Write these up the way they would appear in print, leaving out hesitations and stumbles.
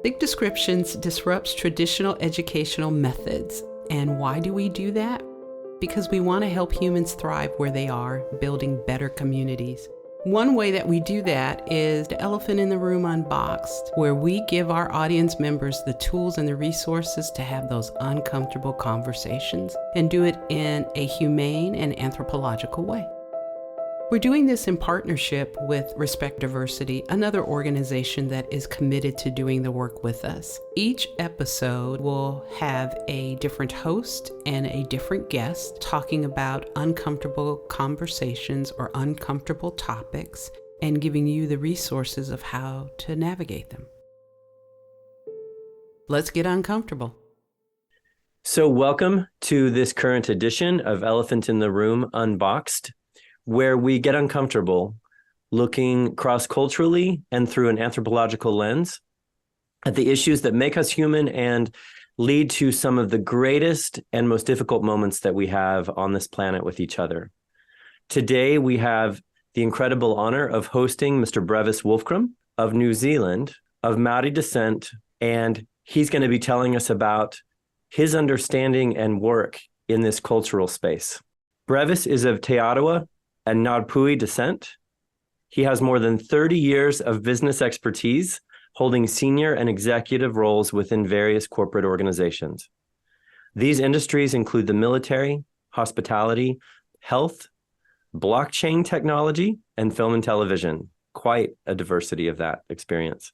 Big Descriptions disrupts traditional educational methods. And why do we do that? Because we want to help humans thrive where they are, building better communities. One way that we do that is the Elephant in the Room Unboxed, where we give our audience members the tools and the resources to have those uncomfortable conversations and do it in a humane and anthropological way. We're doing this in partnership with Respect Diversity, another organization that is committed to doing the work with us. Each episode will have a different host and a different guest talking about uncomfortable conversations or uncomfortable topics and giving you the resources of how to navigate them. Let's get uncomfortable. So welcome to this current edition of Elephant in the Room Unboxed, where we get uncomfortable looking cross-culturally and through an anthropological lens at the issues that make us human and lead to some of the greatest and most difficult moments that we have on this planet with each other. Today, we have the incredible honor of hosting Mr. Breviss Wolfgramm of New Zealand, of Maori descent, and he's going to be telling us about his understanding and work in this cultural space. Breviss is of Te Arawa and Ngāpuhi descent. He has more than 30 years of business expertise, holding senior and executive roles within various corporate organizations. These industries include the military, hospitality, health, blockchain technology, and film and television. Quite a diversity of that experience.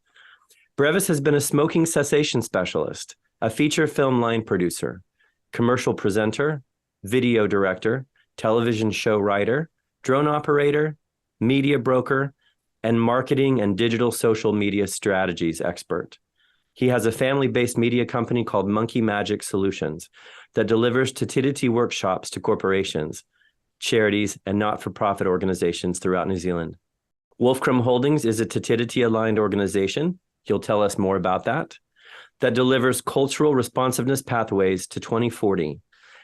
Breviss has been a smoking cessation specialist, a feature film line producer, commercial presenter, video director, television show writer, drone operator, media broker, and marketing and digital social media strategies expert. He has a family-based media company called Monkey Magic Solutions that delivers Tatititi workshops to corporations, charities, and not-for-profit organizations throughout New Zealand. Wolfgramm Holdings is a Tatititi-aligned organization, he'll tell us more about that delivers cultural responsiveness pathways to 2040,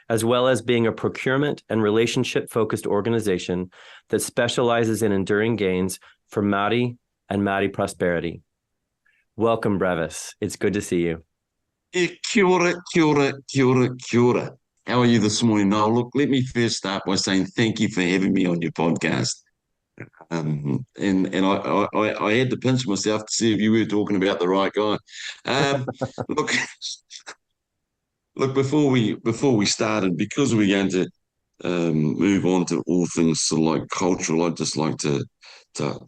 as well as being a procurement and relationship-focused organization that specializes in enduring gains for Maori and Maori prosperity. Welcome, Breviss. It's good to see you. Kia ora, kia ora, kia ora, kia ora. How are you this morning, Noel? Look, let me first start by saying thank you for having me on your podcast. And I had to pinch myself to see if you were talking about the right guy. Look, Look, before we started, because we're going to move on to all things sort of like cultural, I'd just like to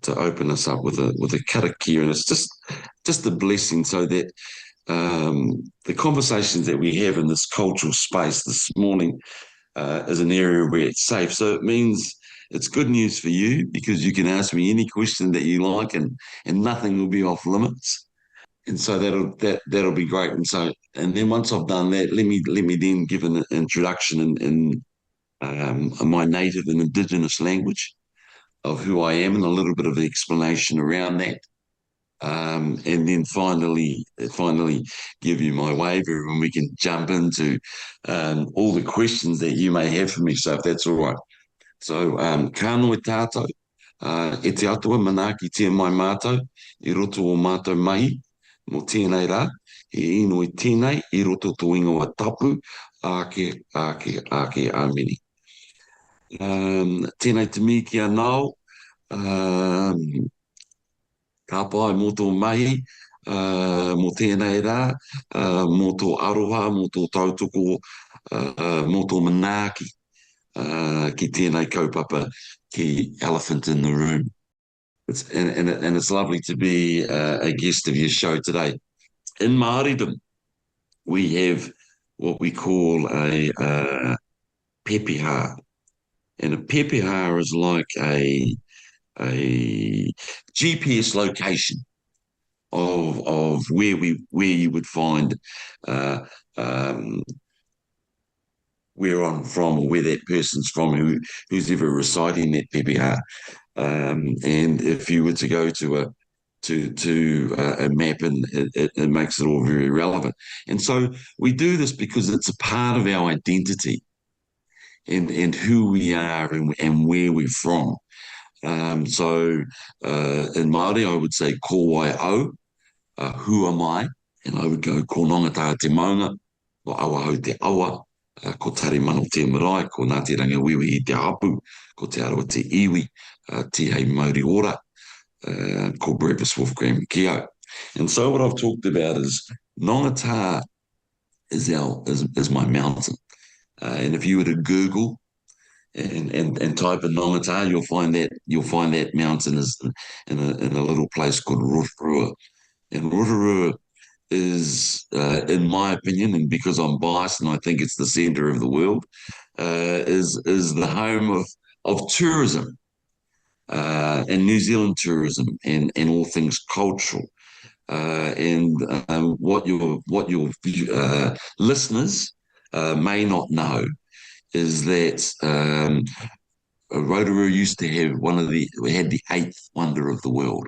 open us up with a karakia, and it's just a blessing, so that the conversations that we have in this cultural space this morning is an area where it's safe. So it means it's good news for you, because you can ask me any question that you like, and nothing will be off limits. And so that'll be great. And then once I've done that, let me then give an introduction in my native and indigenous language of who I am, and a little bit of the explanation around that. And then finally give you my waiver, and we can jump into all the questions that you may have for me. So if that's all right. So ka noe tātou, e te atua manaaki tia mai mātou, I roto o mātou mahi. Mo tēnei rā, he ino I tēnei, I roto tō ingoa tapu, ake āmeni. Tēnei te mi kia nao, ka pai mō tō mahi, mo tēnei rā, mō tō aroha, mō tō tautoko, mō tō manaaki, ki tēnei kaupapa ki Elephant in the Room. It's lovely to be a guest of your show today. In Māoridom, we have what we call a pepeha. And a pepeha is like a GPS location of where you would find where I'm from, or where that person's from who's ever residing that pepeha. And if you were to go to a map, and it makes it all very relevant. And so we do this because it's a part of our identity, and who we are, and where we're from. So in Māori, I would say ko wai au, who am I? and I would go ko nongata te maunga, ko awa hau te awa, ko tari mano te marae, ko Ngāti Rangiwiwi i te hapu, ko te aroa te iwi, te hei Māori ora, ko Breviss Wolfgramm Kio. And so what I've talked about is Nongata is my mountain. And if you were to Google and type in Nongata, you'll find that mountain is in a little place called Rotorua. And Rotorua is, in my opinion, and because I'm biased and I think it's the centre of the world, is the home of tourism, and New Zealand tourism and all things cultural. And what your listeners may not know is that Rotorua used to have we had the eighth wonder of the world.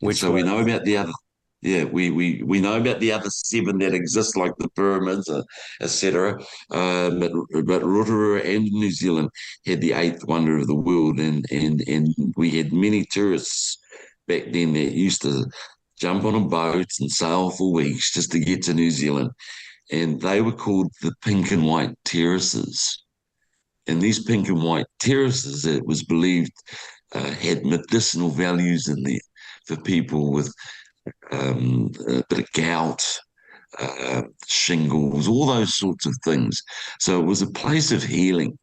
And Which so we was know about the other, yeah, we know about the other seven that exist, like the pyramids, etc. But Rotorua and New Zealand had the eighth wonder of the world, and we had many tourists back then that used to jump on a boat and sail for weeks just to get to New Zealand, and they were called the pink and white terraces. And these pink and white terraces, it was believed, had medicinal values in there for people with a bit of gout, shingles, all those sorts of things. So it was a place of healing,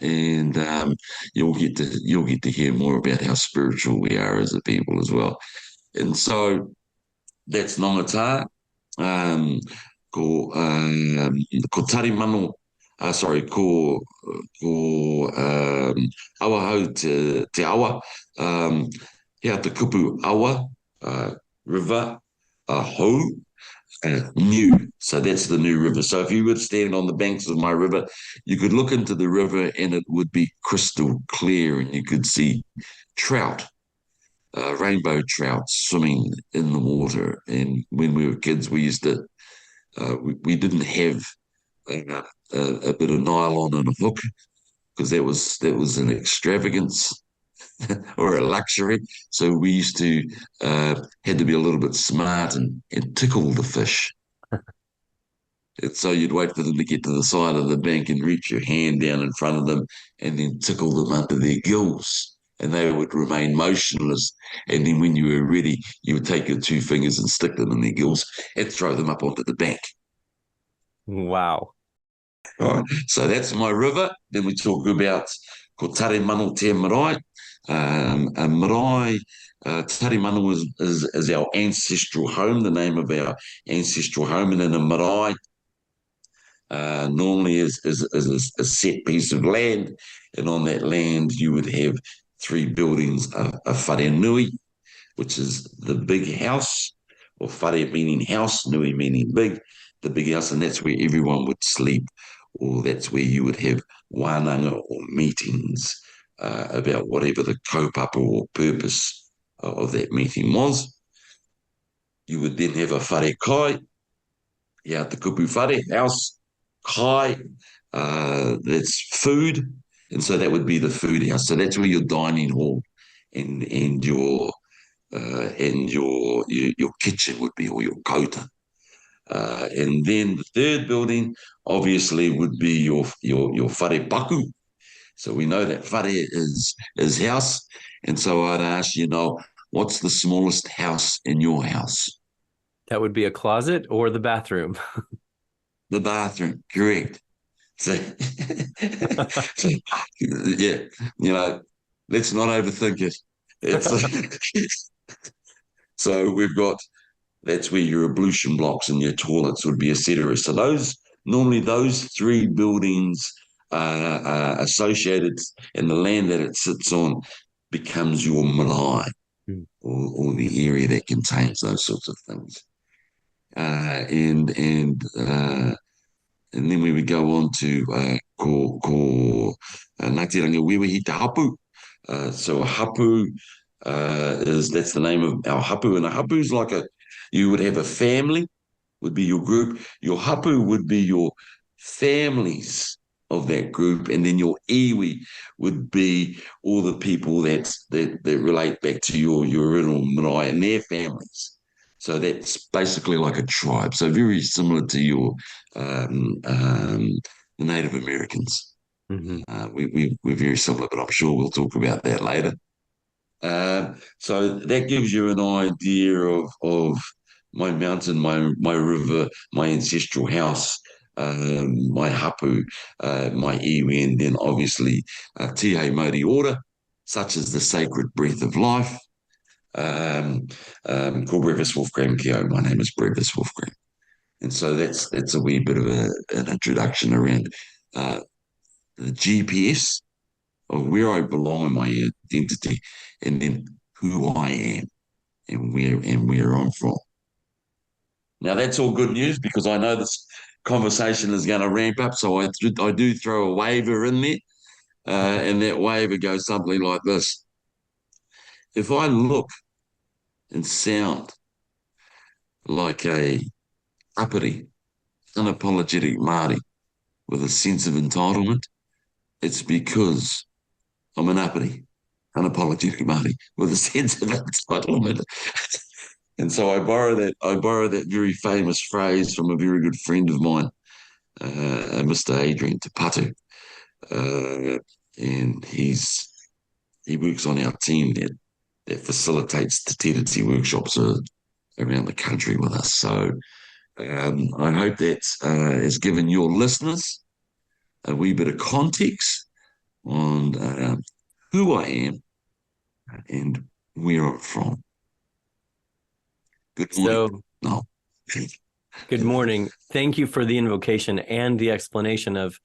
and you'll get to hear more about how spiritual we are as a people as well. And so that's Nongata. Um, ko tari mano, ko awa hau te awa, hea te kupu awa, river, hou, new. So that's the new river. So if you would stand on the banks of my river, you could look into the river and it would be crystal clear and you could see trout, rainbow trout swimming in the water. And when we were kids, we used to, we didn't have a bit of nylon and a hook because that was an extravagance or a luxury. So we used to had to be a little bit smart and tickle the fish. And so you'd wait for them to get to the side of the bank and reach your hand down in front of them and then tickle them under their gills. And they would remain motionless. And then when you were ready, you would take your two fingers and stick them in their gills and throw them up onto the bank. wow. All right. So that's my river. Then we talk about ko Tare Mano Te Marae. A marae, Tare Mano is our ancestral home, the name of our ancestral home. And in a marae, normally is a set piece of land, and on that land you would have three buildings: a whare nui, which is the big house, or whare meaning house, nui meaning big, the big house, and that's where everyone would sleep, or that's where you would have wānanga or meetings about whatever the kaupapa or purpose of that meeting was. You would then have a whare kai, yeah, the kupu whare, house, kai, that's food, and so that would be the food house. So that's where your dining hall and your kitchen would be, or your kota. And then the third building obviously would be your whare paku. So we know that whare is house, and so I'd ask, what's the smallest house in your house? That would be a closet or the bathroom. The bathroom, correct. So, so yeah, let's not overthink it. It's so we've got that's where your ablution blocks and your toilets would be, etc. So those three buildings are associated, and the land that it sits on becomes your marae, or the area that contains those sorts of things. And then we would go on to Ngāti Rangiwiwi te hapu. So a hapu that's the name of our hapu, and a hapu is you would have a family, would be your group. Your hapu would be your families of that group, and then your iwi would be all the people that relate back to your original marae and their families. So that's basically like a tribe. So very similar to your the Native Americans. Hmm. We're very similar, but I'm sure we'll talk about that later. So that gives you an idea of my mountain, my river, my ancestral house, my hapu, my iwi, and then obviously Te Maori order, such as the sacred breath of life, called Breviss Wolfgramm Kio. My name is Breviss Wolfgramm. And so that's a wee bit of an introduction around uh, the GPS of where I belong in my identity, and then who I am and where I'm from. Now that's all good news because I know this conversation is going to ramp up. So I do throw a waiver in there, and that waiver goes something like this: if I look and sound like a uppity, unapologetic Māori with a sense of entitlement, it's because I'm an uppity, unapologetic Māori with a sense of entitlement. And so I borrow that very famous phrase from a very good friend of mine, Mr. Adrian Tapatu. And he works on our team that facilitates the TDT workshops around the country with us. So I hope that has given your listeners a wee bit of context on who I am and where I'm from. Good morning. So, No. good morning. Thank you for the invocation and the explanation of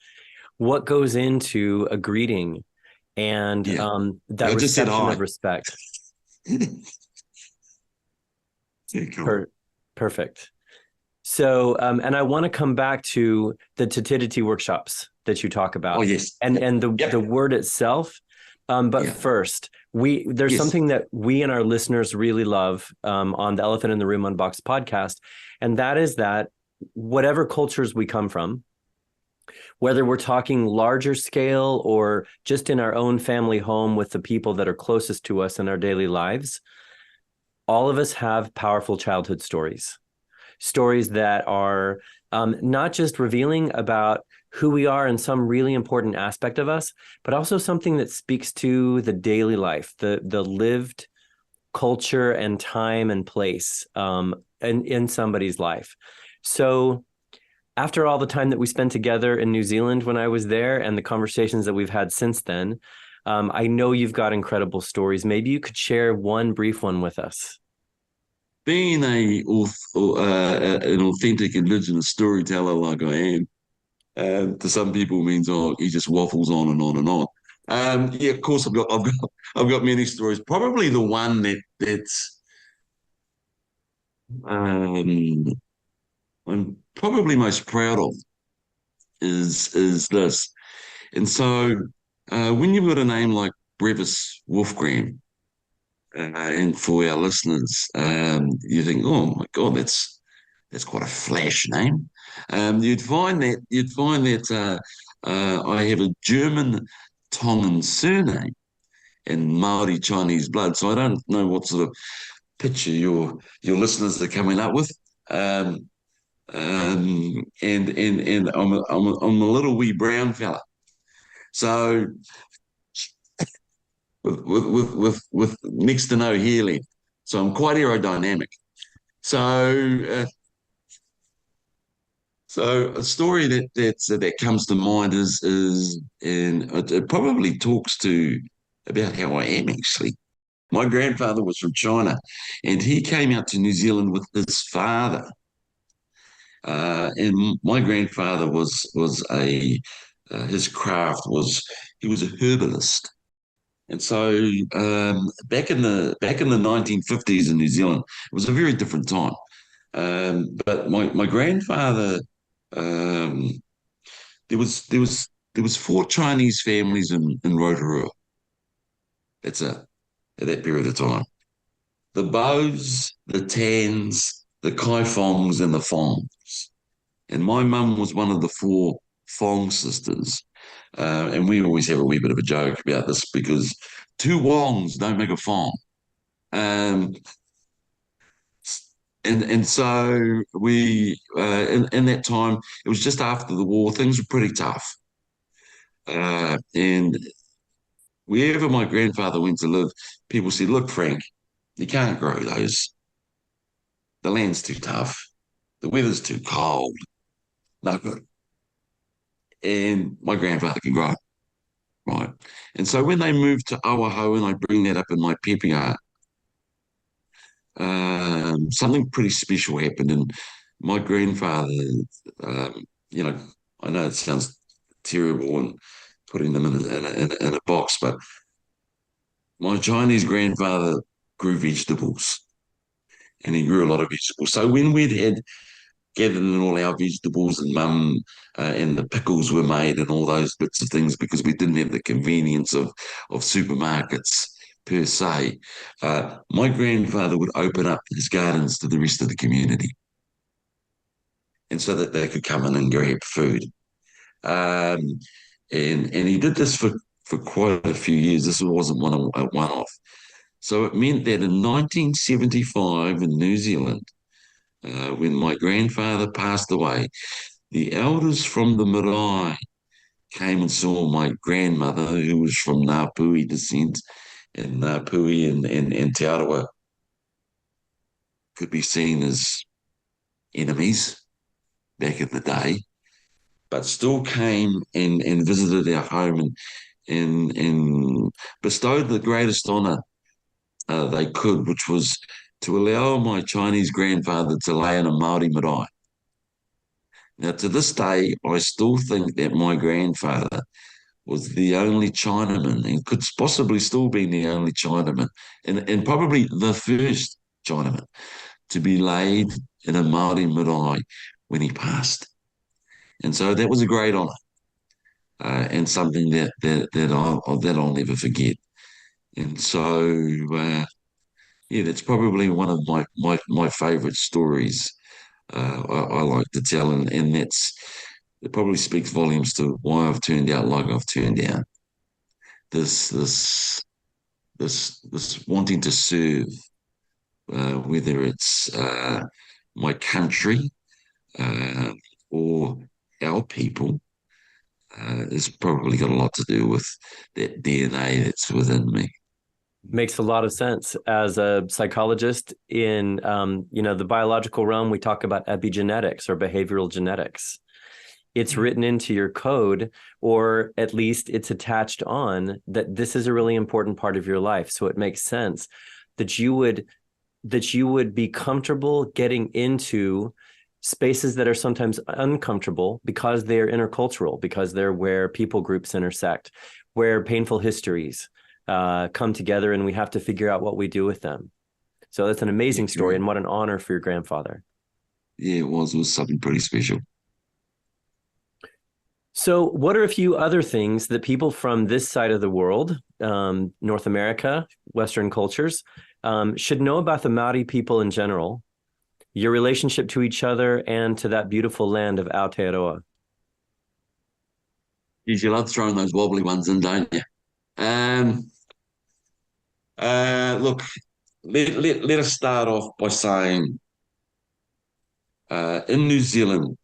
what goes into a greeting and Yeah. that I just said reception hi. of respect. Yeah, cool. Perfect. So, and I want to come back to the Tatidity workshops that you talk Oh, about, yes. and the Yep. word itself. But Yeah. first, there's Yes. something that we and our listeners really love on the Elephant in the Room Unboxed podcast, and that is that whatever cultures we come from, whether we're talking larger scale or just in our own family home with the people that are closest to us in our daily lives, all of us have powerful childhood stories that are not just revealing about who we are in some really important aspect of us, but also something that speaks to the daily life, the lived culture and time and place in somebody's life. So after all the time that we spent together in New Zealand when I was there and the conversations that we've had since then, I know you've got incredible stories. Maybe you could share one brief one with us. Being an authentic Indigenous storyteller like I am, to some people means he just waffles on and on and on. Yeah, of course I've got many stories. Probably the one that's um, I'm probably most proud of is this. And so when you've got a name like Breviss Wolfgramm, and for our listeners, you think, oh my God, that's quite a flash name. You'd find that I have a German Tongan surname and Maori Chinese blood. So I don't know what sort of picture your listeners are coming up with. And I'm a little wee brown fella. So with next to no hair length. So I'm quite aerodynamic. So so a story that comes to mind is and it probably talks to about how I am actually. My grandfather was from China, and he came out to New Zealand with his father. And my grandfather was a his craft was he was a herbalist. And so back in the 1950s in New Zealand, it was a very different time. But my grandfather, um, there was four Chinese families in Rotorua. That's it at that period of time. The Bows, the Tans, the Kai Fongs, and the Fongs. And my mum was one of the four Fong sisters. And we always have a wee bit of a joke about this because two Wongs don't make a Fong. Um, and so we in that time, it was just after the war. Things were pretty tough, and wherever my grandfather went to live, people said, "Look, Frank, you can't grow those. The land's too tough. The weather's too cold. No good." And my grandfather can grow, right? And so when they moved to Oahu, and I bring that up in my peppy art, something pretty special happened. And my grandfather, um, you know, I know it sounds terrible and putting them in a box, but my Chinese grandfather grew vegetables, and he grew a lot of vegetables. So when we'd had gathered in all our vegetables, and mum and the pickles were made and all those bits of things, because we didn't have the convenience of supermarkets per se, my grandfather would open up his gardens to the rest of the community, and so that they could come in and grab food. Um, and he did this for quite a few years. This wasn't a one-off. So it meant that in 1975 in New Zealand, when my grandfather passed away, the elders from the marae came and saw my grandmother, who was from Ngāpuhi descent, and Ngāpuhi and Te Arawa could be seen as enemies back in the day, but still came and visited our home, and bestowed the greatest honour they could, which was to allow my Chinese grandfather to lay in a Māori marae. Now, to this day, I still think that my grandfather was the only Chinaman, and could possibly still be the only Chinaman, and probably the first Chinaman to be laid in a Māori marae when he passed. And so that was a great honour, and something that I'll never forget. And so, yeah, that's probably one of my favourite stories I like to tell, and it probably speaks volumes to why I've turned out like I've turned out. This this this wanting to serve, whether it's my country, uh, or our people, has probably got a lot to do with that DNA that's within me. Makes a lot of sense. As a psychologist in the biological realm, we talk about epigenetics or behavioral genetics. It's written into your code, or at least it's attached on, that this is a really important part of your life. So it makes sense that you would be comfortable getting into spaces that are sometimes uncomfortable because they're intercultural, because they're where people groups intersect, where painful histories come together, and we have to figure out what we do with them. So that's an amazing story, and what an honor for your grandfather. Yeah, it was something pretty special. So what are a few other things that people from this side of the world, North America, Western cultures, should know about the Maori people in general, your relationship to each other, and to that beautiful land of Aotearoa? You love throwing those wobbly ones in, don't you? Look, let us start off by saying, in New Zealand,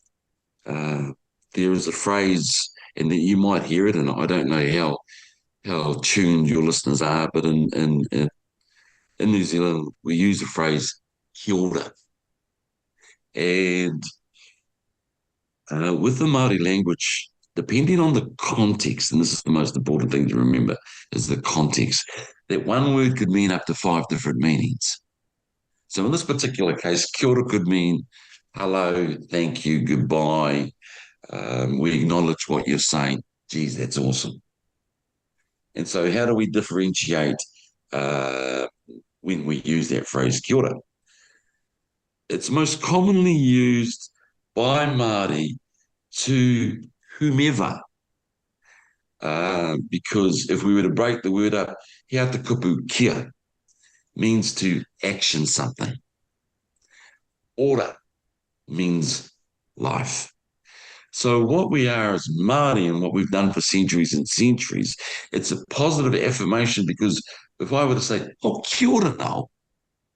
there is a phrase, and that you might hear it, and I don't know how tuned your listeners are, but in New Zealand, we use the phrase "kia ora," and with the Māori language, depending on the context, and this is the most important thing to remember, is the context, that one word could mean up to 5 different meanings. So in this particular case, kia ora could mean hello, thank you, goodbye. We acknowledge what you're saying. Geez, that's awesome. And so how do we differentiate when we use that phrase kia ora? It's most commonly used by Māori to whomever, because if we were to break the word up, hea te kupu kia means to action something. Ora means life. So what we are as Māori, and what we've done for centuries and centuries, it's a positive affirmation, because if I were to say, "Oh, kia ora, Noel,"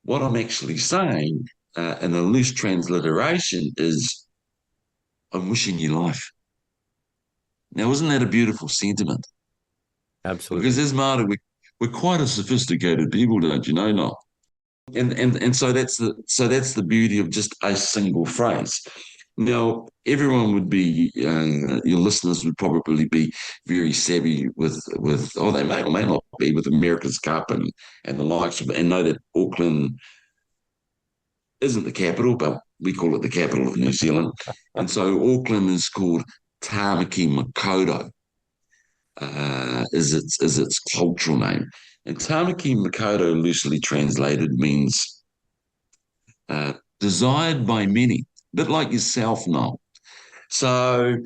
what I'm actually saying and a loose transliteration is I'm wishing you life. Now, isn't that a beautiful sentiment? Because Absolutely. as Māori, we're quite a sophisticated people, don't you know, Noel? And so that's the beauty of just a single phrase. Now, everyone would be your listeners would probably be very savvy with they may or may not be with America's Cup and the likes of it, and know that Auckland isn't the capital, but we call it the capital of New Zealand, and so Auckland is called Tamaki Makaurau, is its cultural name, and Tamaki Makaurau loosely translated means desired by many, a bit like yourself, Noel. So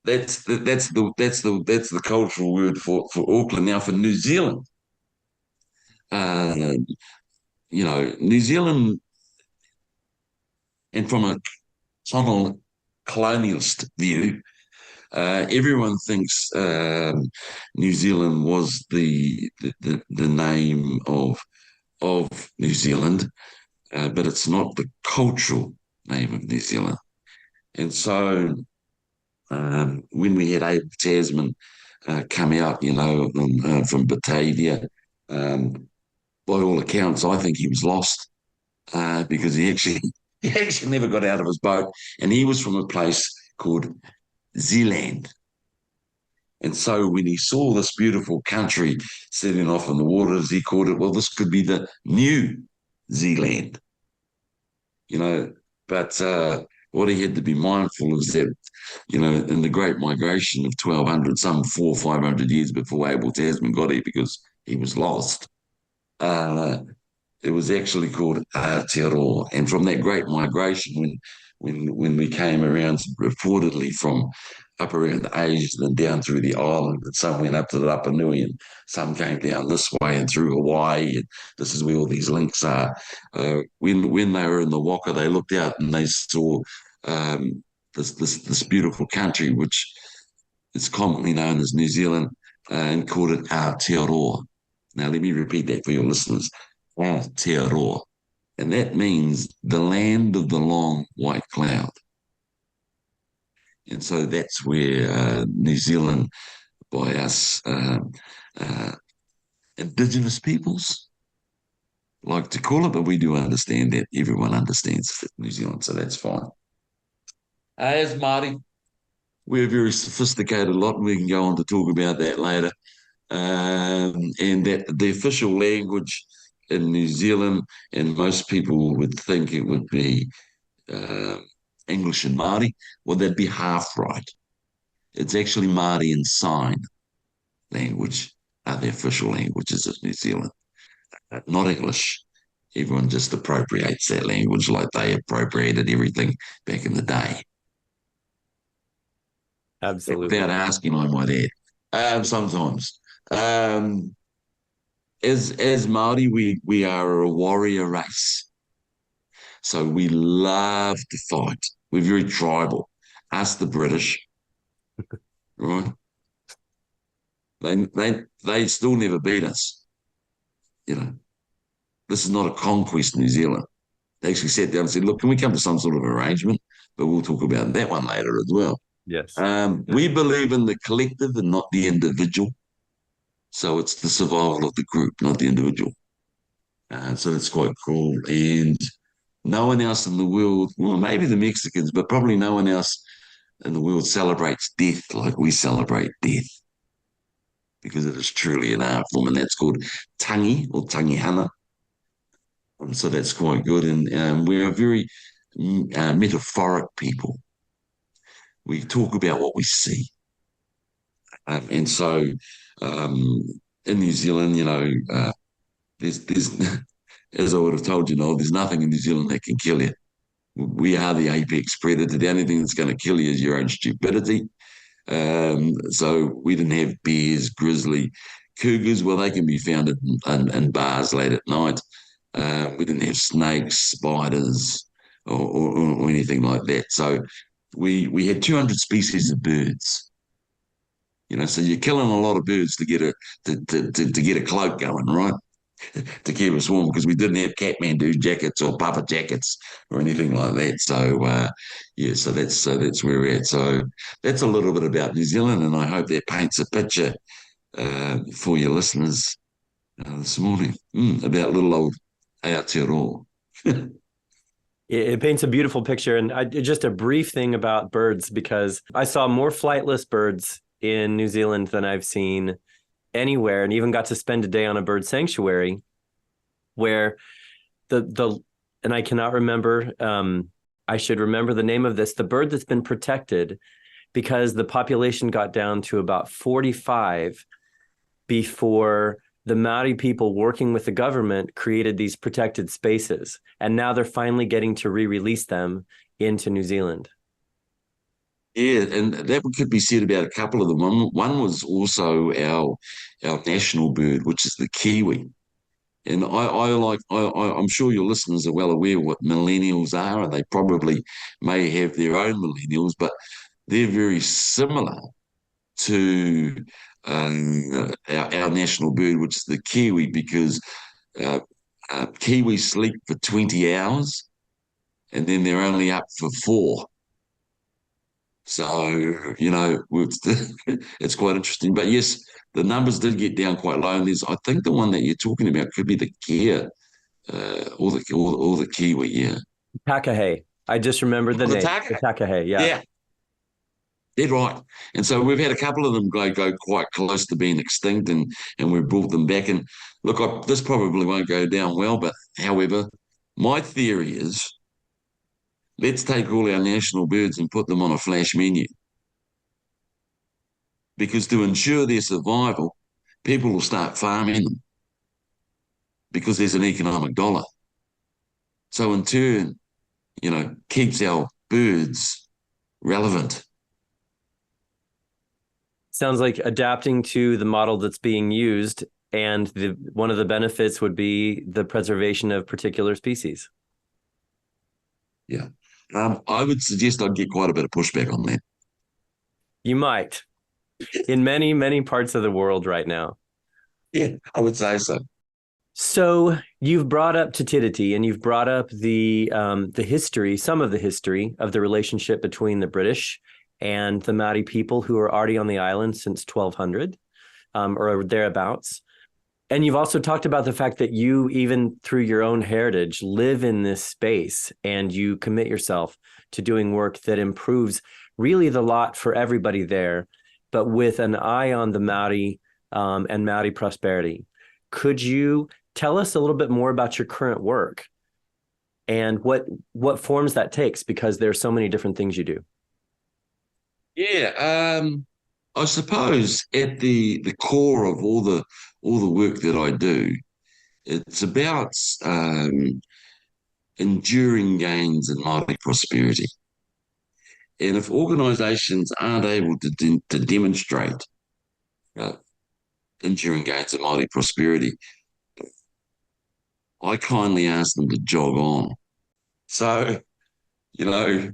that's the cultural word for Auckland. Now for New Zealand, uh, New Zealand, and from a colonialist view, everyone thinks New Zealand was the name of New Zealand, but it's not the cultural name of New Zealand. And so when we had Abel Tasman come out, from Batavia, by all accounts, I think he was lost because he actually he actually never got out of his boat, and he was from a place called Zealand. And so when he saw this beautiful country setting off in the waters, he called it, well, this could be the New Zealand, you know. But what he had to be mindful is that, in the Great Migration of 1200, some 400 or 500 years before Abel Tasman got here because he was lost, uh, it was actually called Aotearoa. And from that Great Migration, when we came around reportedly from up around Asia and down through the island, and some went up to the Rapa Nui, and some came down this way and through Hawaii, and this is where all these links are. When they were in the Waka, they looked out and they saw this beautiful country, which is commonly known as New Zealand, and called it Aotearoa. Now, let me repeat that for your listeners. Aotearoa. And that means the land of the long white cloud. And so that's where New Zealand, by us uh, Indigenous peoples, like to call it, but we do understand that everyone understands New Zealand, so that's fine. As Māori, we're a very sophisticated lot, and we can go on to talk about that later. And that the official language in New Zealand, and most people would think it would be uh, English and Māori. Well, that'd be half right. It's actually Māori and Sign language are the official languages of New Zealand, not English. Everyone just appropriates that language like they appropriated everything back in the day. Absolutely. Without asking, I might add. Sometimes. Um, as Māori, we are a warrior race. So we love to fight. We're very tribal. Us, the British, right? They still never beat us. You know, this is not a conquest, New Zealand. They actually sat down and said, "Look, can we come to some sort of arrangement?" But we'll talk about that one later as well. Yes. We believe in the collective and not the individual. So it's the survival of the group, not the individual. So that's quite cool. And no one else in the world, well, maybe the Mexicans, but probably no one else in the world celebrates death like we celebrate death, because it is truly an art form, and that's called tangi or tangihana. So that's quite good. And we're a very metaphoric people. We talk about what we see. And so um, in New Zealand, there's as I would have told you, there's nothing in New Zealand that can kill you. We are the apex predator. The only thing that's going to kill you is your own stupidity. So we didn't have bears, grizzly, cougars. Well, they can be found in bars late at night. We didn't have snakes, spiders, or anything like that. So we had 200 species of birds. So you're killing a lot of birds to get a cloak going, right? to keep us warm because we didn't have Kathmandu jackets or puffer jackets or anything like that. So yeah, so that's where we're at. So that's a little bit about New Zealand, and I hope that paints a picture for your listeners this morning about little old Aotearoa. It paints a beautiful picture. And just a brief thing about birds, because I saw more flightless birds in New Zealand than I've seen anywhere, and even got to spend a day on a bird sanctuary where the and I cannot remember, I should remember the name of this, the bird that's been protected because the population got down to about 45 before the Maori people working with the government created these protected spaces. And now they're finally getting to re-release them into New Zealand. Yeah, and that could be said about a couple of them. One was also our national bird, which is the kiwi. And I'm sure your listeners are well aware what millennials are, and they probably may have their own millennials, but they're very similar to our national bird, which is the kiwi, because uh, kiwis sleep for 20 hours and then they're only up for 4. So, it's quite interesting. But yes, the numbers did get down quite low. And I think the one that you're talking about could be the Kia or the Kiwi, yeah. Takahe. I just remembered the The name. Taka, The Takahe, yeah. yeah, dead right. And so we've had a couple of them go quite close to being extinct, and we've brought them back. And look, this probably won't go down well, but however, my theory is let's take all our national birds and put them on a flash menu because to ensure their survival, people will start farming them because there's an economic dollar. So in turn, keeps our birds relevant. Sounds like adapting to the model that's being used, and one of the benefits would be the preservation of particular species. Yeah. I would suggest I'd get quite a bit of pushback on that. You might, in many, many parts of the world right now. Yeah, I would say so. So you've brought up Tatititi, and you've brought up the history, some of the history of the relationship between the British and the Maori people who are already on the island since 1200 or thereabouts. And you've also talked about the fact that you, even through your own heritage, live in this space and you commit yourself to doing work that improves really the lot for everybody there, but with an eye on the Maori and Maori prosperity. Could you tell us a little bit more about your current work and what forms that takes? Because there's so many different things you do. Yeah, I suppose at the core of all the work that I do, it's about enduring gains in Māori prosperity. And if organisations aren't able to demonstrate uh, enduring gains in Māori prosperity, I kindly ask them to jog on. So, you know,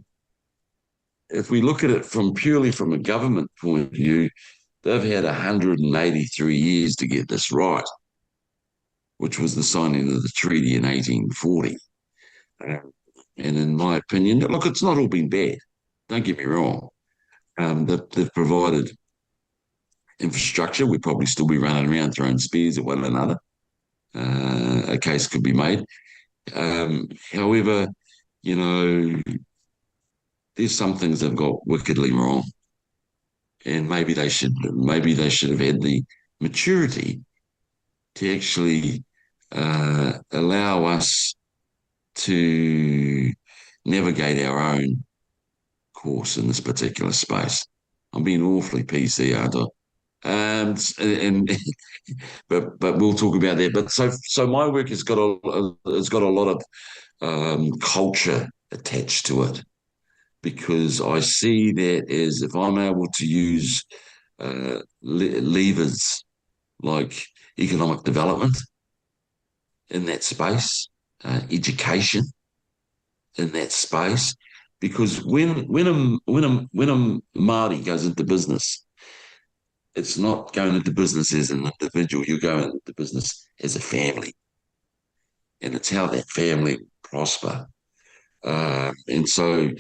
if we look at it purely from a government point of view, they've had 183 years to get this right, which was the signing of the treaty in 1840. And in my opinion, look, it's not all been bad. Don't get me wrong. They've provided infrastructure. We'd probably still be running around throwing spears at one another. A case could be made. However, there's some things they've got wickedly wrong, and maybe they should have had the maturity to actually allow us to navigate our own course in this particular space. I'm being awfully PC, aren't I? And but we'll talk about that. But so my work has got a lot of culture attached to it, because I see that as if I'm able to use levers like economic development in that space, education in that space, because when a Māori goes into business, It's not going into business as an individual. You're going into business as a family, and it's how that family prosper. And so,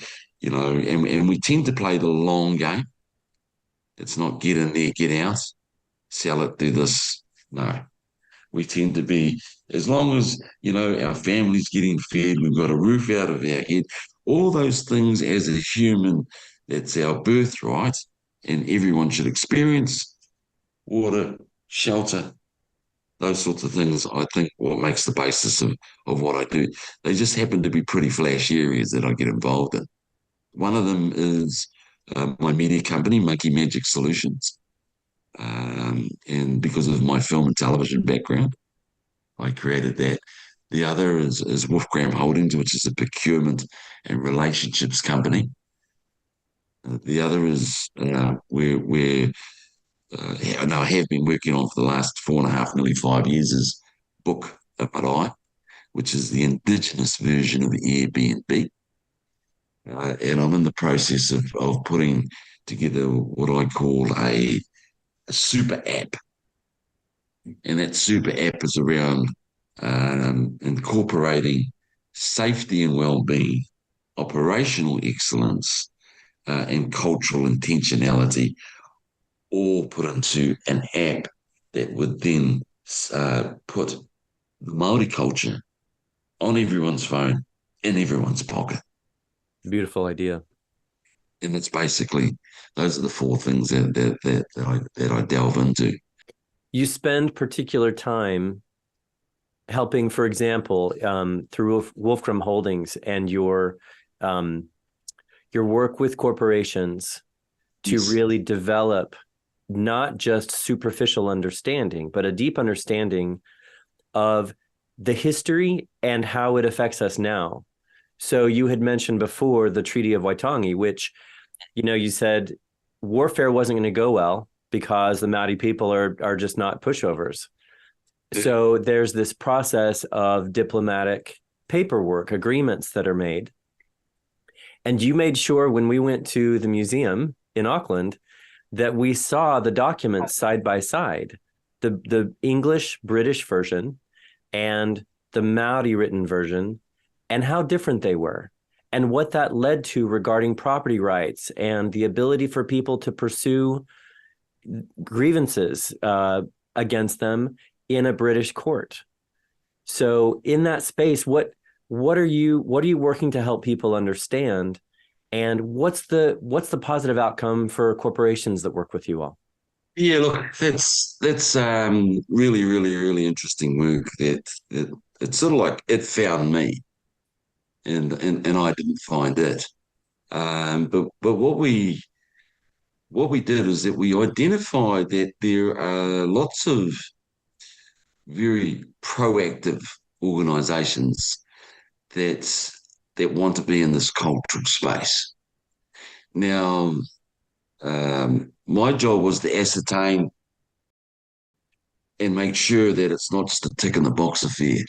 and we tend to play the long game. It's not get in there, get out, sell it, do this. No, we tend to be, as long as, our family's getting fed, we've got a roof out of our head, all those things as a human, that's our birthright, and everyone should experience water, shelter, those sorts of things. I think what makes the basis of what I do. They just happen to be pretty flash areas that I get involved in. One of them is my media company, Monkey Magic Solutions. And because of my film and television background, I created that. The other is Wolfgramm Holdings, which is a procurement and relationships company. The other is where and I have been working on for the last 4.5, nearly 5 years, is Book of Marae, which is the indigenous version of Airbnb. And I'm in the process of putting together what I call a super app. And that super app is around incorporating safety and well-being, operational excellence, and cultural intentionality, all put into an app that would then put the Maori culture on everyone's phone, in everyone's pocket. Beautiful idea. And it's basically, those are the four things that I delve into. You spend particular time helping, for example, through Wolfgramm Holdings and your work with corporations to Yes. really develop not just superficial understanding, but a deep understanding of the history and how it affects us now. So you had mentioned before the Treaty of Waitangi, which, you said warfare wasn't going to go well because the Maori people are just not pushovers. So there's this process of diplomatic paperwork, agreements that are made. And you made sure when we went to the museum in Auckland that we saw the documents side by side, the English British version and the Maori written version, and how different they were, and what that led to regarding property rights and the ability for people to pursue grievances against them in a British court. So in that space, what are you working to help people understand, and what's the positive outcome for corporations that work with you all? Yeah, look, that's really, really, really interesting work. That it's sort of like it found me, and I didn't find it. But what we did is that we identified that there are lots of very proactive organisations that want to be in this cultural space. Now, my job was to ascertain and make sure that it's not just a tick in the box affair.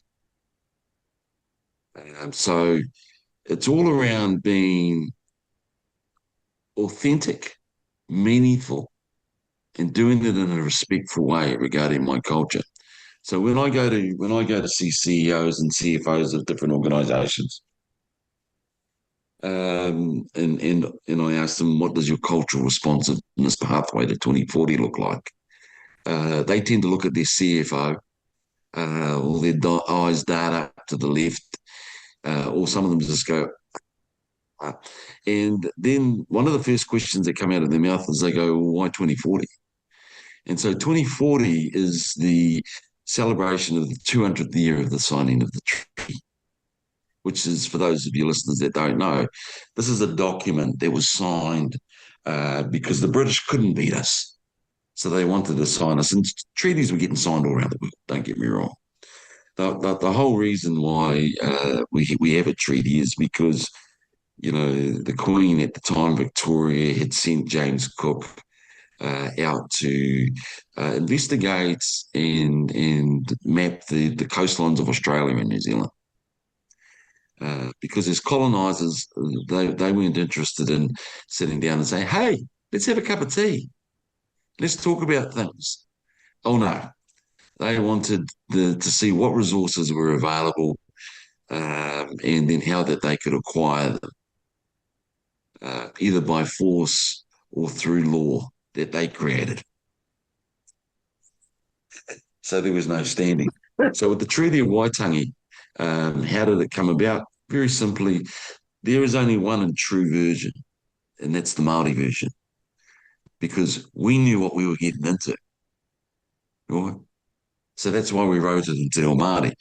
So it's all around being authentic, meaningful, and doing it in a respectful way regarding my culture. So when I go to see CEOs and CFOs of different organisations, and I ask them, what does your cultural responsiveness pathway to 2040 look like? They tend to look at their CFO, or their eyes dart up to the left, or some of them just go, and then one of the first questions that come out of their mouth is they go, well, why 2040? And so 2040 is the celebration of the 200th year of the signing of the treaty, which is, for those of you listeners that don't know, this is a document that was signed because the British couldn't beat us. So they wanted to sign us. And treaties were getting signed all around the world, don't get me wrong. The whole reason why we have a treaty is because, the Queen at the time, Victoria, had sent James Cook out to investigate and map the coastlines of Australia and New Zealand. Because as colonisers, they weren't interested in sitting down and saying, hey, let's have a cup of tea. Let's talk about things. Oh no, they wanted to see what resources were available, and then how that they could acquire them, either by force or through law that they created. So there was no standing. So with the Treaty of Waitangi, how did it come about? Very simply, there is only one and true version, and that's the Maori version, because we knew what we were getting into, right? So that's why we wrote it in Te Reo Māori.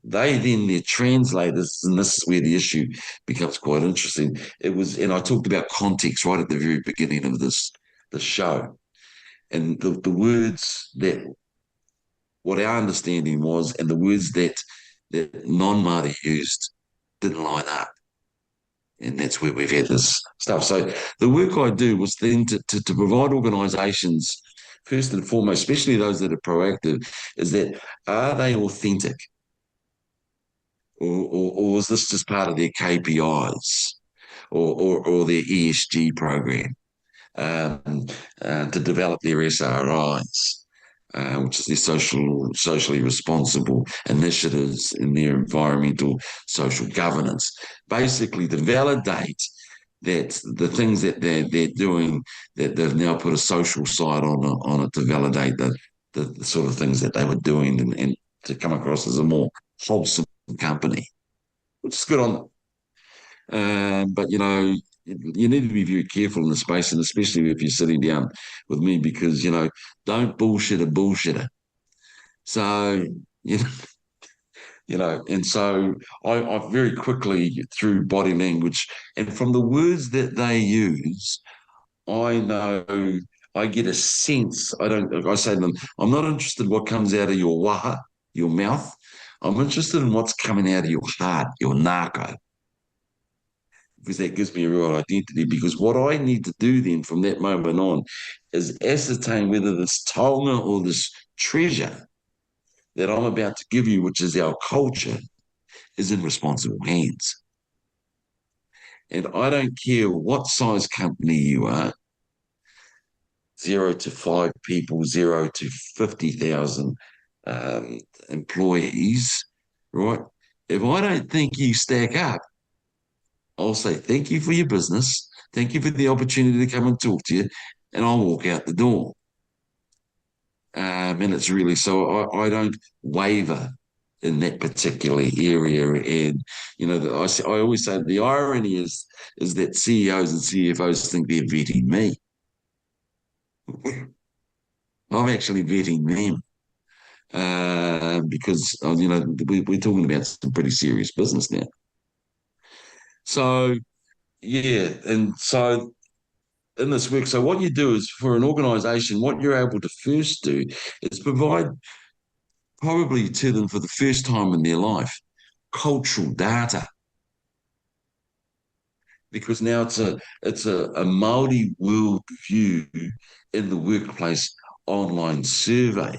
They then, their translators, and this is where the issue becomes quite interesting. It was, and I talked about context right at the very beginning of the show, and the words that what our understanding was, and the words that non-Māori used didn't line up. And that's where we've had this stuff. So the work I do was then to provide organisations, first and foremost, especially those that are proactive, is that are they authentic? Or is this just part of their KPIs or their ESG program, um, to develop their SRIs, which is their socially responsible initiatives in their environmental social governance, basically to validate that the things that they're doing, that they've now put a social side on it to validate the sort of things that they were doing, and to come across as a more wholesome company, which is good on them. But you need to be very careful in the space, and especially if you're sitting down with me, because don't bullshit a bullshitter. So you know, and so I very quickly, through body language and from the words that they use, I know, I get a sense. I say to them, I'm not interested in what comes out of your waha, your mouth. I'm interested in what's coming out of your heart, your nako, because that gives me a real identity. Because what I need to do then from that moment on is ascertain whether this taonga or this treasure that I'm about to give you, which is our culture, is in responsible hands. And I don't care what size company you are, 0 to 5 people, 0 to 50,000 employees, right? If I don't think you stack up, I'll say thank you for your business. Thank you for the opportunity to come and talk to you. And I'll walk out the door. And it's really, so I don't waver in that particular area. And, I always say the irony is that CEOs and CFOs think they're vetting me. I'm actually vetting them. Because, we're talking about some pretty serious business now. So, yeah. And so in this work, so what you do is, for an organization, what you're able to first do is provide, probably to them for the first time in their life, cultural data. Because now it's a Māori world view in the workplace online survey.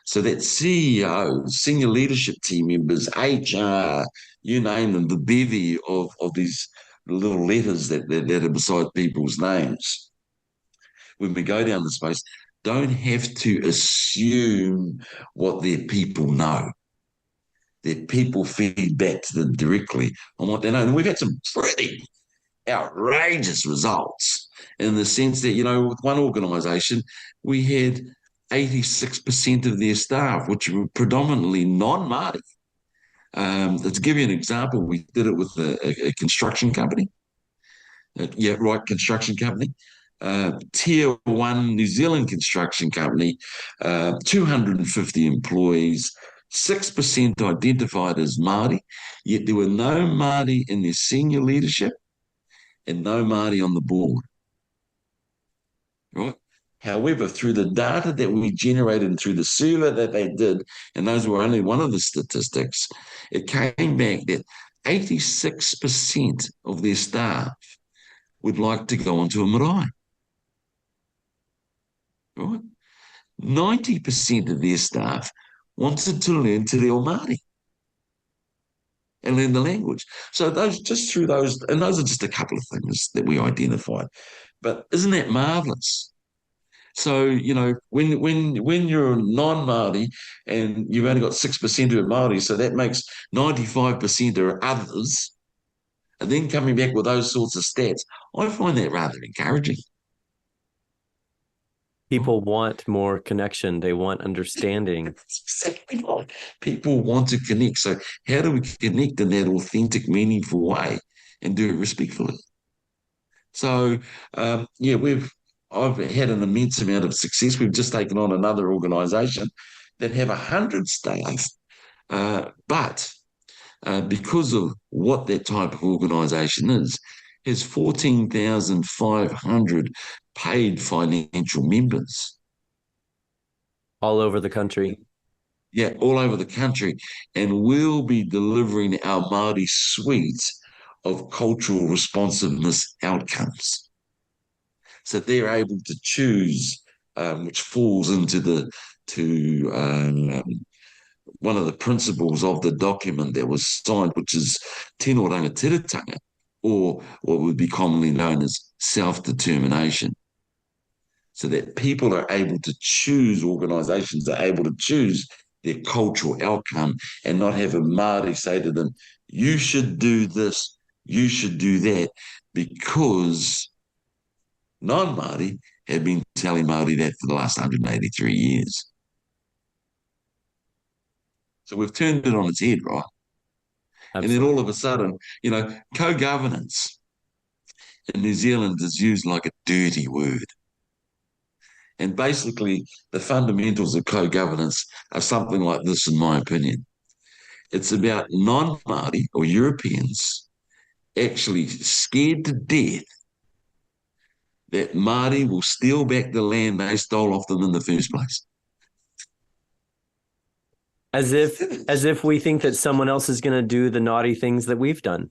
So that CEOs, senior leadership team members, HR, you name them, the bevy of these little letters that are beside people's names, when we go down the space, don't have to assume what their people know. Their people feed back to them directly on what they know. And we've had some pretty outrageous results, in the sense that, with one organisation, we had 86% of their staff, which were predominantly non-Māori. To give you an example, we did it with a construction company. Construction company. Tier 1 New Zealand construction company, 250 employees, 6% identified as Māori, yet there were no Māori in their senior leadership and no Māori on the board. Right? However, through the data that we generated and through the survey that they did, and those were only one of the statistics, it came back that 86% of their staff would like to go onto a marae. Right? 90% of their staff wanted to learn Te Reo Māori and learn the language. So just through those, and those are just a couple of things that we identified. But isn't that marvellous? So, when you're non-Māori and you've only got 6% of Māori, so that makes 95% are others, and then coming back with those sorts of stats, I find that rather encouraging. People want more connection. They want understanding. That's exactly right. People want to connect. So how do we connect in that authentic, meaningful way and do it respectfully? So yeah, I've had an immense amount of success. We've just taken on another organisation that have 100 staff, but because of what that type of organisation is, has 14,500 paid financial members. All over the country. Yeah, all over the country. And we'll be delivering our Māori suite of cultural responsiveness outcomes. So they're able to choose, which falls into one of the principles of the document that was signed, which is tino rangatiratanga, or what would be commonly known as self-determination. So that people are able to choose, organisations are able to choose their cultural outcome and not have a Māori say to them, you should do this, you should do that, because non-Māori have been telling Māori that for the last 183 years. So we've turned it on its head, right? Absolutely. And then all of a sudden, co-governance in New Zealand is used like a dirty word. And basically, the fundamentals of co-governance are something like this, in my opinion. It's about non-Māori or Europeans actually scared to death that Māori will steal back the land they stole off them in the first place. As if we think that someone else is going to do the naughty things that we've done.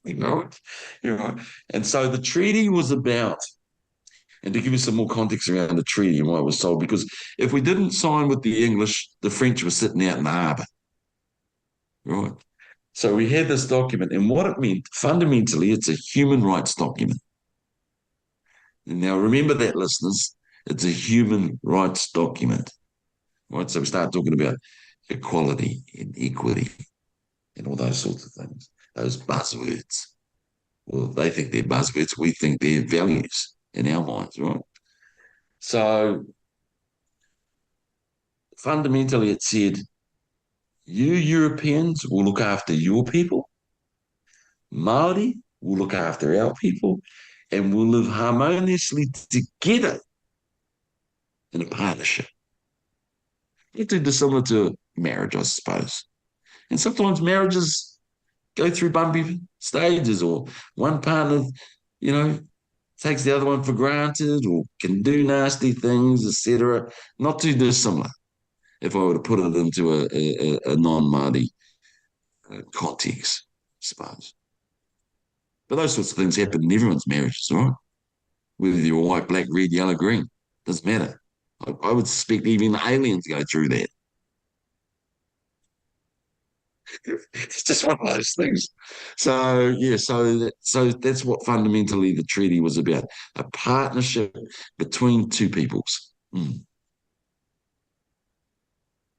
You're right. And so the treaty was about, and to give you some more context around the treaty and why it was sold, because if we didn't sign with the English, the French were sitting out in the harbour. Right. So we had this document, and what it meant, fundamentally, it's a human rights document. And now remember that, listeners, it's a human rights document. Right. So we start talking about equality and equity and all those sorts of things, those buzzwords. Well, they think they're buzzwords, we think they're values in our minds, right? So fundamentally, it said, you Europeans will look after your people, Māori will look after our people, and we'll live harmoniously together in a partnership. It's similar to marriage, I suppose. And sometimes marriages go through bumpy stages, or one partner, takes the other one for granted or can do nasty things, etc. Not too dissimilar if I were to put it into a non-Māori context, I suppose. But those sorts of things happen in everyone's marriages, right? Whether you're white, black, red, yellow, green, doesn't matter. I would suspect even aliens go through that. It's just one of those things. So yeah, so that's what fundamentally the treaty was about: a partnership between two peoples.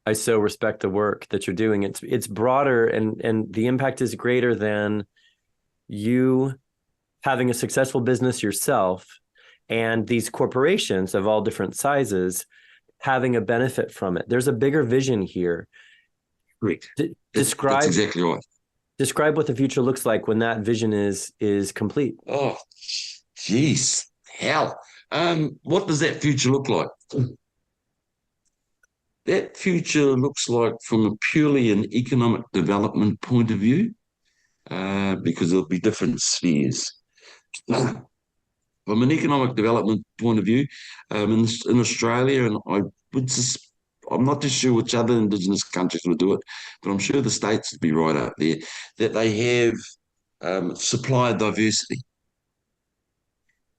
I so respect the work that you're doing. It's broader, and the impact is greater than you having a successful business yourself and these corporations of all different sizes having a benefit from it. There's a bigger vision here. Correct. That's exactly right. Describe what the future looks like when that vision is complete. Oh, geez, hell. What does that future look like? That future looks like, from a purely an economic development point of view, because there'll be different spheres. From an economic development point of view, in Australia, and I'm not too sure which other Indigenous countries will do it, but I'm sure the States would be right up there, that they have supplier diversity,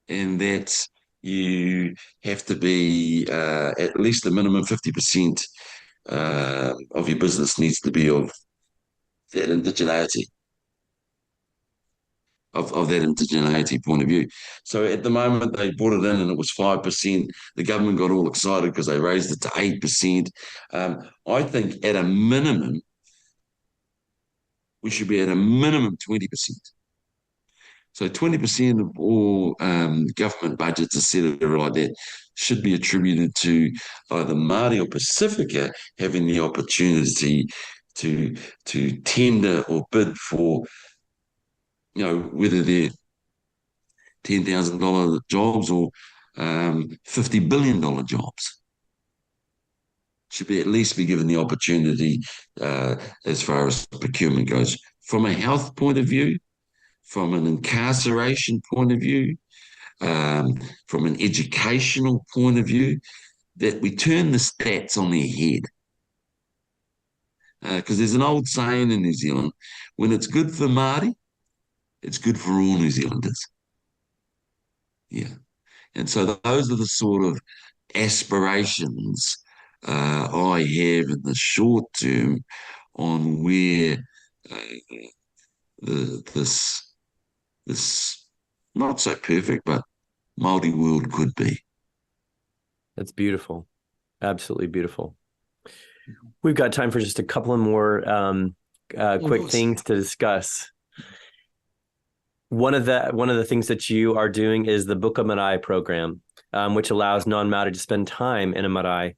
and that you have to be at least a minimum 50% of your business needs to be of that indigeneity. of that indigeneity point of view. So at the moment they brought it in and it was 5%. The government got all excited because they raised it to 8%. I think at a minimum, we should be at a minimum 20%. So 20% of all government budgets, etc., like that, should be attributed to either Māori or Pacifica having the opportunity to tender or bid for, whether they're $10,000 jobs or $50 billion jobs. Should be at least be given the opportunity as far as procurement goes. From a health point of view, from an incarceration point of view, from an educational point of view, that we turn the stats on their head. Because there's an old saying in New Zealand, when it's good for Māori, it's good for all New Zealanders. Yeah. And so those are the sort of aspirations I have in the short term on where this not so perfect, but Māori world could be. That's beautiful. Absolutely beautiful. We've got time for just a couple of more quick things to discuss. One of the things that you are doing is the Buka Marae program, which allows non-Māori to spend time in a marae.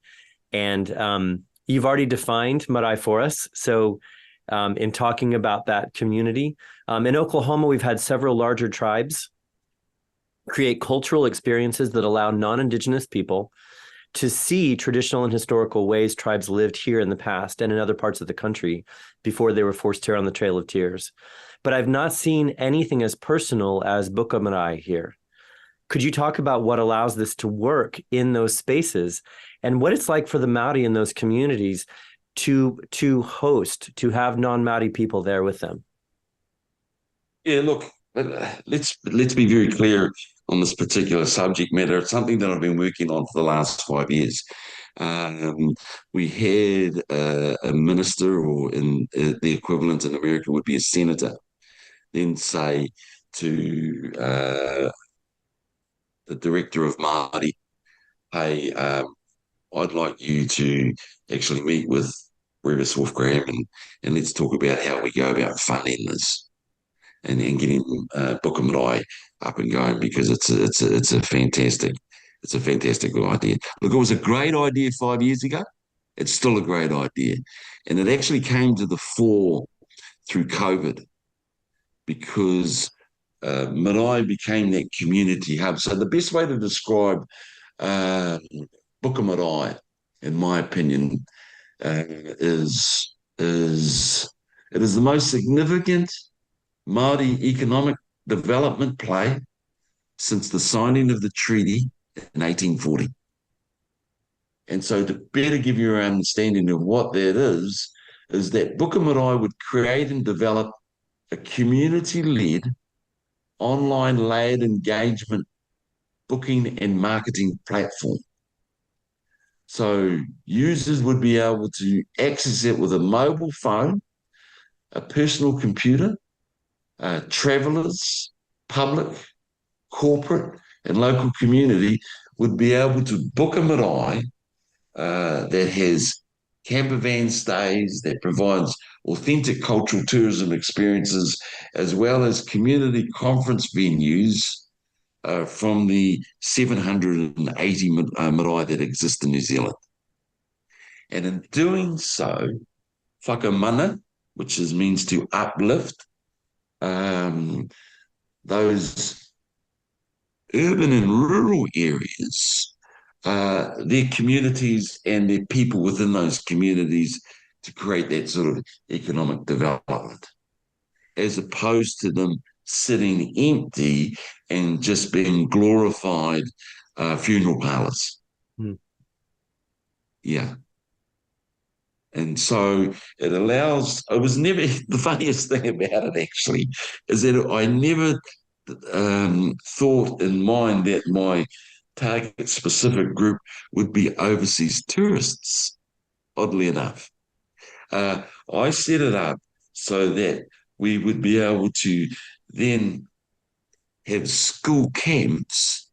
And you've already defined marae for us. So in talking about that community, in Oklahoma, we've had several larger tribes create cultural experiences that allow non-Indigenous people to see traditional and historical ways tribes lived here in the past and in other parts of the country before they were forced here on the Trail of Tears. But I've not seen anything as personal as Buka Marae here. Could you talk about what allows this to work in those spaces and what it's like for the Maori in those communities to host, to have non-Maori people there with them? Yeah, look, let's be very clear on this particular subject matter. It's something that I've been working on for the last 5 years. We had a minister, or in the equivalent in America would be a senator, then say to the director of Māori, hey, I'd like you to actually meet with Breviss Wolfgramm and let's talk about how we go about funding this and getting Buka Marae up and going, because it's a fantastic idea. Look, it was a great idea 5 years ago. It's still a great idea, and it actually came to the fore through COVID because Marae became that community hub. So the best way to describe Buka Marae, in my opinion, is it is the most significant Māori economic development play since the signing of the treaty in 1840. And so to better give you an understanding of what that is that Buka Marae would create and develop a community-led online lad engagement booking and marketing platform. So users would be able to access it with a mobile phone, a personal computer, travellers, public, corporate, and local community would be able to book a marae that has camper van stays, that provides authentic cultural tourism experiences, as well as community conference venues from the 780 marae that exist in New Zealand. And in doing so, whakamana, which means to uplift, those urban and rural areas, their communities and their people within those communities, to create that sort of economic development, as opposed to them sitting empty and just being glorified funeral parlors. Yeah. And so it allows, it was never, the funniest thing about it actually is that I never thought in mind that my target specific group would be overseas tourists, oddly enough. I set it up so that we would be able to then have school camps.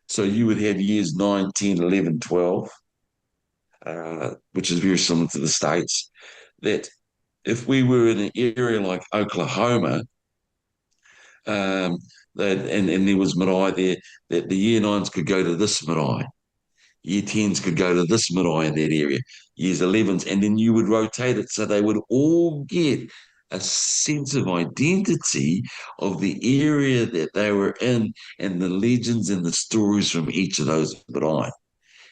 So you would have years 9, 10, 11, 12, which is very similar to the States, that if we were in an area like Oklahoma, um, and there was marae there, that the year nines could go to this marae, year 10s could go to this marae in that area, years 11s, and then you would rotate it so they would all get a sense of identity of the area that they were in and the legends and the stories from each of those marae.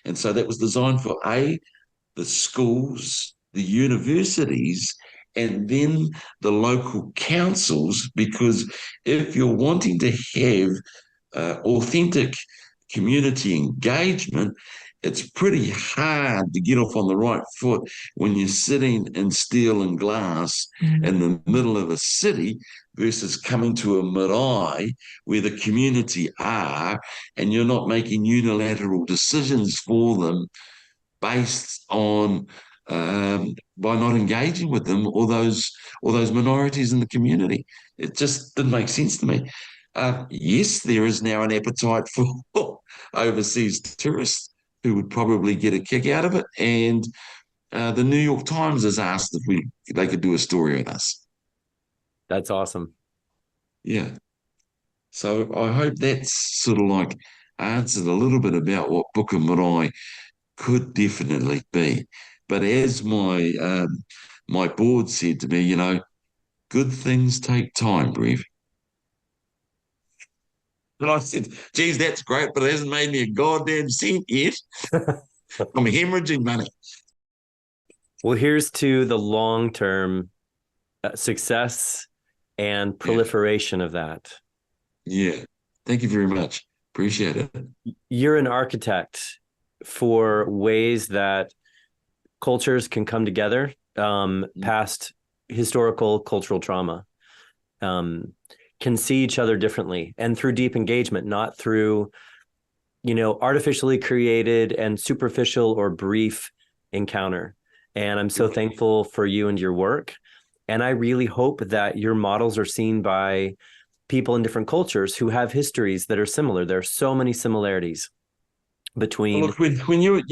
And so that was designed for the schools, the universities, and then the local councils, because if you're wanting to have authentic community engagement, it's pretty hard to get off on the right foot when you're sitting in steel and glass in the middle of a city versus coming to a marae where the community are and you're not making unilateral decisions for them based on by not engaging with them or those minorities in the community. It just didn't make sense to me. Yes, there is now an appetite for overseas tourists who would probably get a kick out of it, and the New York Times has asked if they could do a story on us. That's awesome. Yeah, so I hope that's sort of like answered a little bit about what Book of Marae could definitely be. But as my board said to me, good things take time, Brev. And I said, geez, that's great, but it hasn't made me a goddamn cent yet. I'm hemorrhaging money. Well, here's to the long-term success and Yeah. proliferation of that. Yeah. Thank you very much. Appreciate it. You're an architect for ways that cultures can come together past historical cultural trauma, can see each other differently and through deep engagement, not through, artificially created and superficial or brief encounter. And I'm so thankful for you and your work. And I really hope that your models are seen by people in different cultures who have histories that are similar. There are so many similarities between. Well, look, when you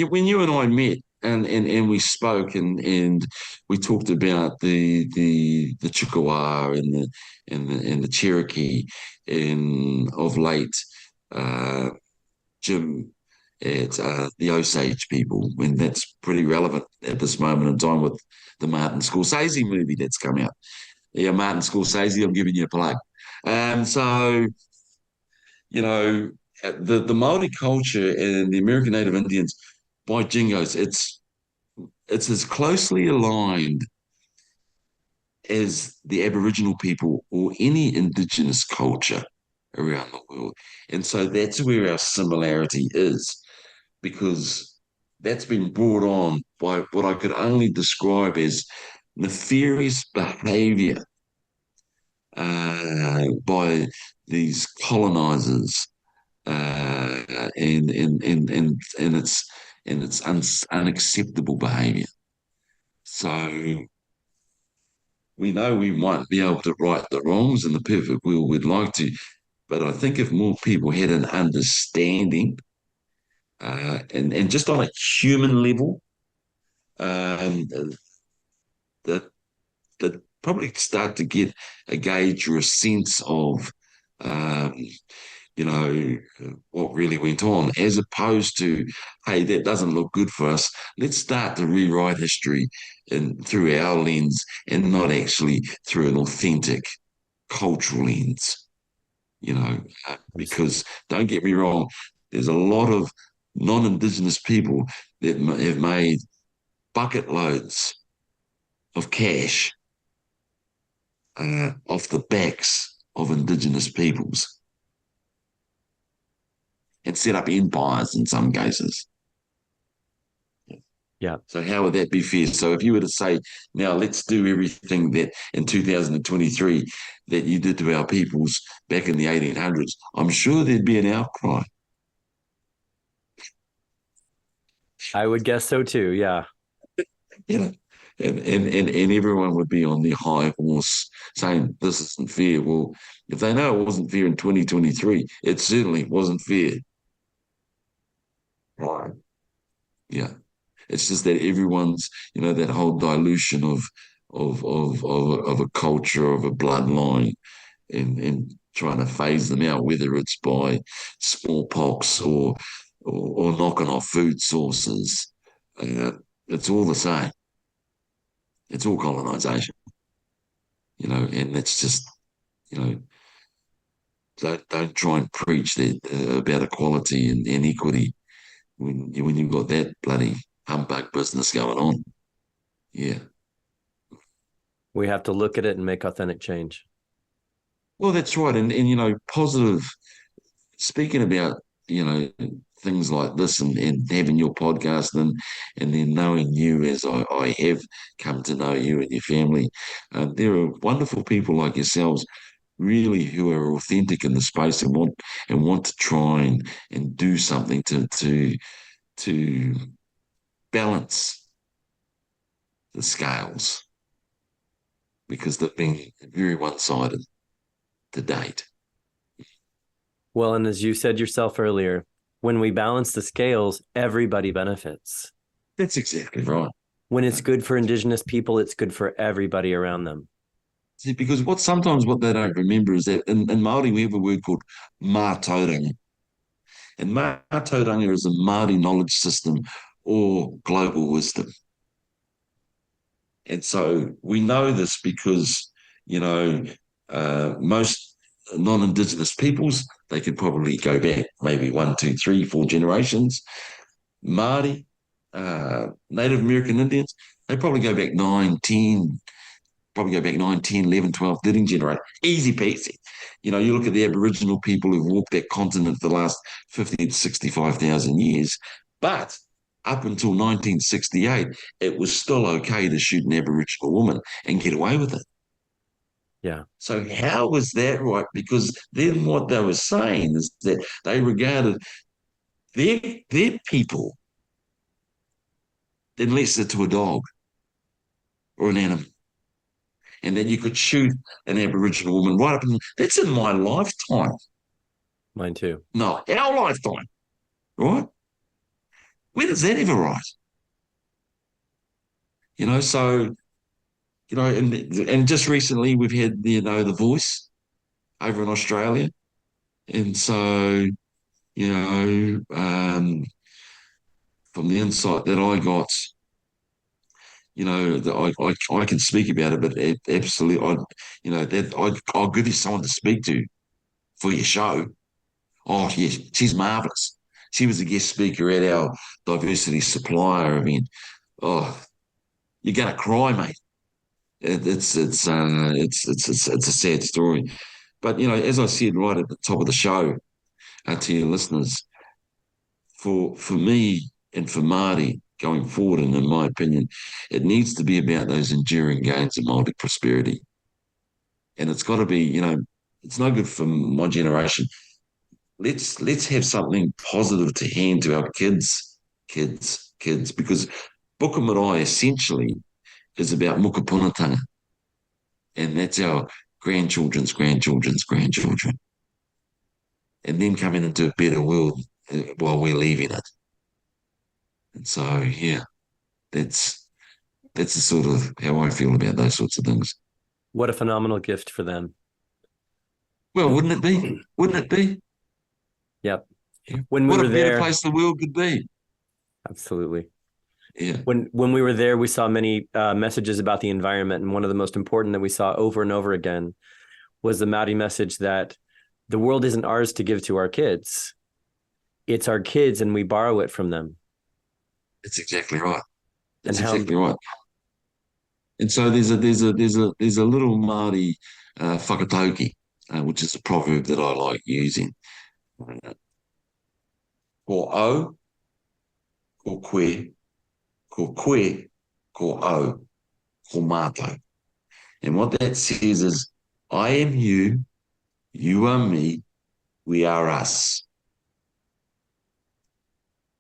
and I met and we spoke and we talked about the Chippewa and the Cherokee and of late, Jim at the Osage people, when that's pretty relevant at this moment in time with the Martin Scorsese movie that's come out. Yeah, Martin Scorsese, I'm giving you a plug. So, the Maori culture and the American Native Indians, by jingos, it's as closely aligned as the Aboriginal people or any indigenous culture around the world. And so that's where our similarity is, because that's been brought on by what I could only describe as nefarious behavior by these colonizers, and it's unacceptable behavior. So we know we might be able to right the wrongs in the perfect world we'd like to, but I think if more people had an understanding, and just on a human level, um, that that probably start to get a gauge or a sense of um, what really went on, as opposed to, hey, that doesn't look good for us. Let's start to rewrite history through our lens and not actually through an authentic cultural lens, because don't get me wrong, there's a lot of non-Indigenous people that have made bucket loads of cash off the backs of Indigenous peoples and set up empires in some cases. Yeah. So how would that be fair? So if you were to say, now let's do everything that in 2023 that you did to our peoples back in the 1800s, I'm sure there'd be an outcry. I would guess so too. Yeah. You know, and everyone would be on their high horse saying this isn't fair. Well, if they know it wasn't fair in 2023, it certainly wasn't fair. Right. Yeah. It's just that everyone's, that whole dilution of a culture, of a bloodline, and trying to phase them out, whether it's by smallpox or knocking off food sources. Uh, it's all the same. It's all colonization, and it's just, you know, don't try and preach that about equality and equity when you've got that bloody humbug business going on. Yeah. We have to look at it and make authentic change. Well, that's right. And positive, speaking about, things like this and having your podcast and then knowing you as I have come to know you and your family, there are wonderful people like yourselves really who are authentic in the space and want to try and do something to balance the scales because they've been very one-sided to date. Well, and as you said yourself earlier, when we balance the scales, everybody benefits. That's exactly right. When it's good for Indigenous people, it's good for everybody around them. See, because sometimes what they don't remember is that in Māori we have a word called mātauranga. And mātauranga is a Māori knowledge system or global wisdom. And so we know this because, most non-Indigenous peoples, they could probably go back maybe 1, 2, 3, 4 generations. Māori, Native American Indians, they probably go back 9, 10, 11, 12, 13 generation. Easy peasy. You look at the Aboriginal people who've walked that continent for the last 50 to 65,000 years. But up until 1968, it was still okay to shoot an Aboriginal woman and get away with it. Yeah. So how was that right? Because then what they were saying is that they regarded their people then lesser to a dog or an animal. And then you could shoot an Aboriginal woman right up in that's in my lifetime. Mine too. No, our lifetime, right? When is that ever right? So, and just recently we've had, The Voice over in Australia. And so, from the insight that I got, that I can speak about it, but absolutely, I'll give you someone to speak to for your show. Oh, yeah, she's marvelous. She was a guest speaker at our diversity supplier event. Oh, you're gonna cry, mate. It's a sad story, but as I said right at the top of the show, to your listeners, for me and for Māori going forward, and in my opinion, it needs to be about those enduring gains of Māori prosperity, and it's got to be, it's no good for my generation. Let's have something positive to hand to our kids, because Buka Marae essentially is about mukapunatanga, and that's our grandchildren's grandchildren, and them coming into a better world while we're leaving it. And so, yeah, that's the sort of how I feel about those sorts of things. What a phenomenal gift for them. Well, wouldn't it be? Wouldn't it be? Yep. Yeah. When we what were a better there, place the world could be. absolutely. Yeah. When we were there, we saw many messages about the environment, and one of the most important that we saw over and over again was the Māori message that the world isn't ours to give to our kids. It's our kids, and we borrow it from them. That's exactly right. That's And exactly right. And so there's a little Māori whakatauki, which is a proverb that I like using. Ko au, ko koe, ko au, ko mātou. And what that says is, I am you, you are me, we are us.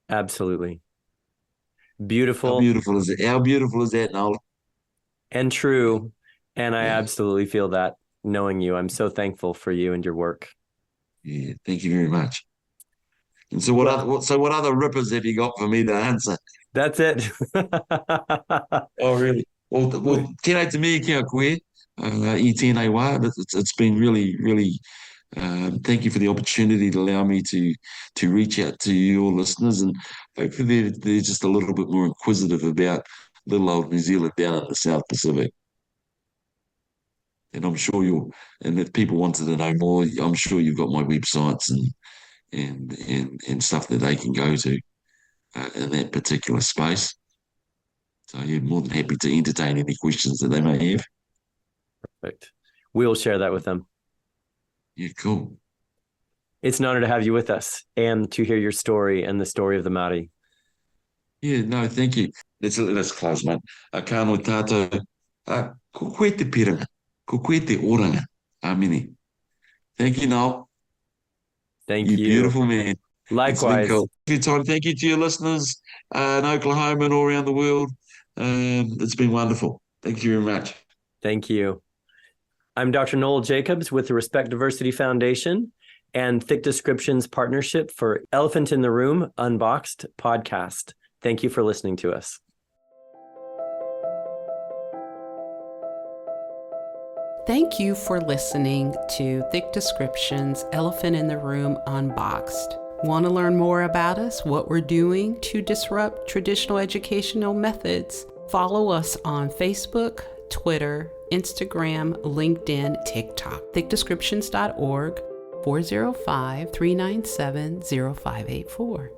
absolutely. How Beautiful. beautiful is it? How beautiful is that, Noel? and true. And I Yeah. absolutely feel that knowing you. I'm so thankful for you and your work. Yeah. Thank you very much. And so Well, what other rippers have you got for me to answer? that's it. Oh, really? Well, tēnā te mea kia koe, I tēnei wā. It's been really, really, thank you for the opportunity to allow me to reach out to your listeners, and hopefully they're just a little bit more inquisitive about little old New Zealand down in the South Pacific. And I'm sure and if people wanted to know more, I'm sure you've got my websites and stuff that they can go to in that particular space. So you're more than happy to entertain any questions that they may have. Perfect. We'll share that with them. Yeah, cool. It's an honor to have you with us and to hear your story and the story of the Maori. Yeah, no, thank you. Let's close, mate. Kāno tātou, ko koe te piranga, ko koe te oranga. Amini. Thank you, Noel. Thank You you. beautiful man. It's been Likewise. cool. Good time. Thank you to your listeners in Oklahoma and all around the world. It's been wonderful. Thank you very much. Thank you. I'm Dr. Noel Jacobs with the Respect Diversity Foundation and Thick Descriptions Partnership for Elephant in the Room Unboxed podcast. Thank you for listening to us. Thank you for listening to Thick Descriptions Elephant in the Room Unboxed. Want to learn more about us, what we're doing to disrupt traditional educational methods? Follow us on Facebook, Twitter, Instagram, LinkedIn, TikTok, thickdescriptions.org, 405-397-0584.